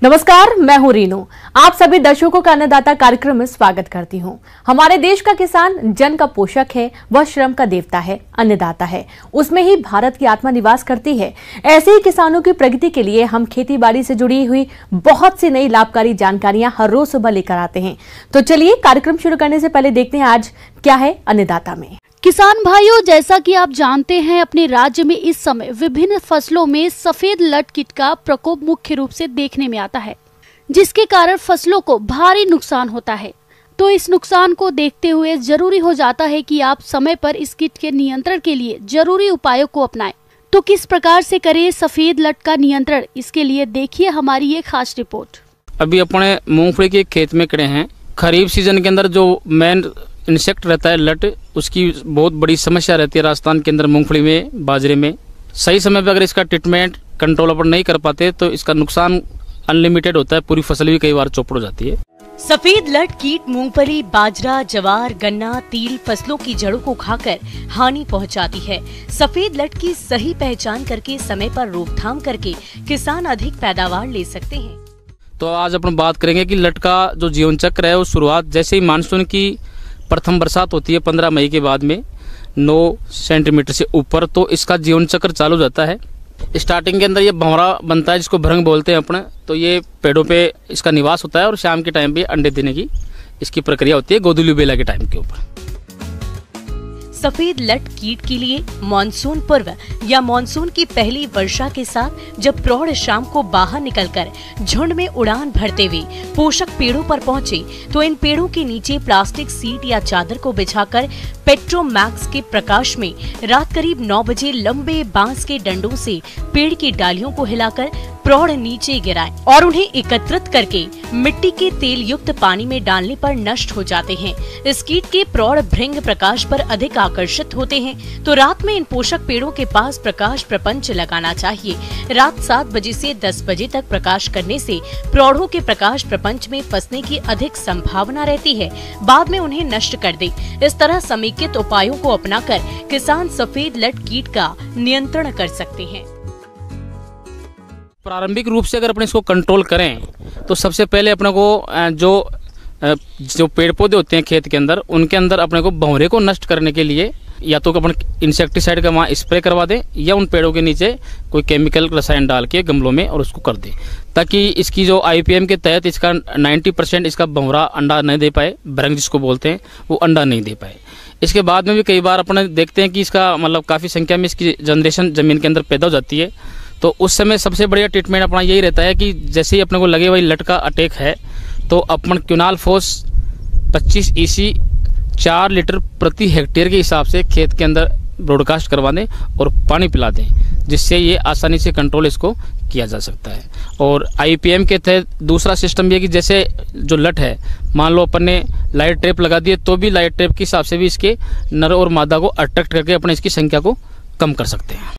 नमस्कार, मैं हूं रीनू। आप सभी दर्शकों का अन्नदाता कार्यक्रम में स्वागत करती हूं। हमारे देश का किसान जन का पोषक है, वह श्रम का देवता है, अन्नदाता है। उसमें ही भारत की आत्मा निवास करती है। ऐसे ही किसानों की प्रगति के लिए हम खेती बाड़ी से जुड़ी हुई बहुत सी नई लाभकारी जानकारियां हर रोज सुबह लेकर आते हैं। तो चलिए कार्यक्रम शुरू करने से पहले देखते हैं आज क्या है अन्नदाता में। किसान भाइयों, जैसा कि आप जानते हैं, अपने राज्य में इस समय विभिन्न फसलों में सफेद लट कीट का प्रकोप मुख्य रूप से देखने में आता है, जिसके कारण फसलों को भारी नुकसान होता है। तो इस नुकसान को देखते हुए जरूरी हो जाता है कि आप समय पर इस कीट के नियंत्रण के लिए जरूरी उपायों को अपनाएं। तो किस प्रकार से करें सफेद लट का नियंत्रण, इसके लिए देखिए हमारी ये खास रिपोर्ट। अभी अपने मूंगफली के खेत में खड़े हैं। खरीफ सीजन के अंदर जो मेन इंसेक्ट रहता है लट, उसकी बहुत बड़ी समस्या रहती है राजस्थान के अंदर मूंगफली में, बाजरे में। सही समय पर अगर इसका ट्रीटमेंट कंट्रोल अपन नहीं कर पाते तो इसका नुकसान अनलिमिटेड होता है, पूरी फसल भी कई बार चौपट हो जाती है। सफेद लट कीट मूंगफली, बाजरा, जवार, गन्ना, तिल फसलों की जड़ों को खाकर हानि पहुंचाती है। सफेद लट की सही पहचान करके समय पर रोकथाम करके किसान अधिक पैदावार ले सकते हैं। तो आज अपन बात करेंगे कि लट का जो जीवन चक्र है वो शुरुआत जैसे ही मानसून की प्रथम बरसात होती है 15 मई के बाद में 9 सेंटीमीटर से ऊपर, तो इसका जीवन चक्र चालू जाता है। स्टार्टिंग के अंदर ये भंवरा बनता है, जिसको भृंग बोलते हैं अपने। तो ये पेड़ों पे इसका निवास होता है और शाम के टाइम पे अंडे देने की इसकी प्रक्रिया होती है, गोदुली बेला के टाइम के ऊपर। सफेद लट कीट के लिए मानसून पूर्व या मानसून की पहली वर्षा के साथ जब प्रौढ़ शाम को बाहर निकलकर झुंड में उड़ान भरते हुए पोषक पेड़ों पर पहुंचे, तो इन पेड़ों के नीचे प्लास्टिक सीट या चादर को बिछाकर पेट्रोमैक्स के प्रकाश में रात करीब 9 बजे लंबे बांस के डंडों से पेड़ की डालियों को हिलाकर प्रौढ़ नीचे गिराएं और उन्हें एकत्रित करके मिट्टी के तेल युक्त पानी में डालने पर नष्ट हो जाते हैं। इस कीट के प्रौढ़ भृंग प्रकाश पर अधिक आकर्षित होते हैं, तो रात में इन पोषक पेड़ों के पास प्रकाश प्रपंच लगाना चाहिए। रात 7 बजे से 10 बजे तक प्रकाश करने से प्रौढ़ों के प्रकाश प्रपंच में फंसने की अधिक संभावना रहती है, बाद में उन्हें नष्ट कर दे। इस तरह समेकित उपायों को अपनाकर किसान सफेद लट कीट का नियंत्रण कर सकते हैं। प्रारंभिक रूप से अगर अपने इसको कंट्रोल करें तो सबसे पहले अपने को जो पेड़ पौधे होते हैं खेत के अंदर, उनके अंदर अपने को भंवरे को नष्ट करने के लिए या तो अपन इंसेक्टिसाइड का वहाँ स्प्रे करवा दें या उन पेड़ों के नीचे कोई केमिकल रसायन डाल के गमलों में और उसको कर दें, ताकि इसकी जो IPM के तहत इसका 90% इसका भंवरा अंडा नहीं दे पाए, भृंग जिसको बोलते हैं, वो अंडा नहीं दे पाए। इसके बाद में भी कई बार अपने देखते हैं कि इसका मतलब काफ़ी संख्या में इसकी जनरेशन ज़मीन के अंदर पैदा हो जाती है। तो उस समय सबसे बढ़िया ट्रीटमेंट अपना यही रहता है कि जैसे ही अपने को लगे भाई लट का अटैक है, तो अपन क्विनाल फोस 25 EC 4 लीटर प्रति हेक्टेयर के हिसाब से खेत के अंदर ब्रॉडकास्ट करवा दें और पानी पिला दें, जिससे ये आसानी से कंट्रोल इसको किया जा सकता है। और IPM के तहत दूसरा सिस्टम ये कि जैसे जो लट है, मान लो अपन ने लाइट ट्रैप लगा दिए, तो भी लाइट ट्रैप के हिसाब से भी इसके नर और मादा को अट्रैक्ट करके अपने इसकी संख्या को कम कर सकते हैं।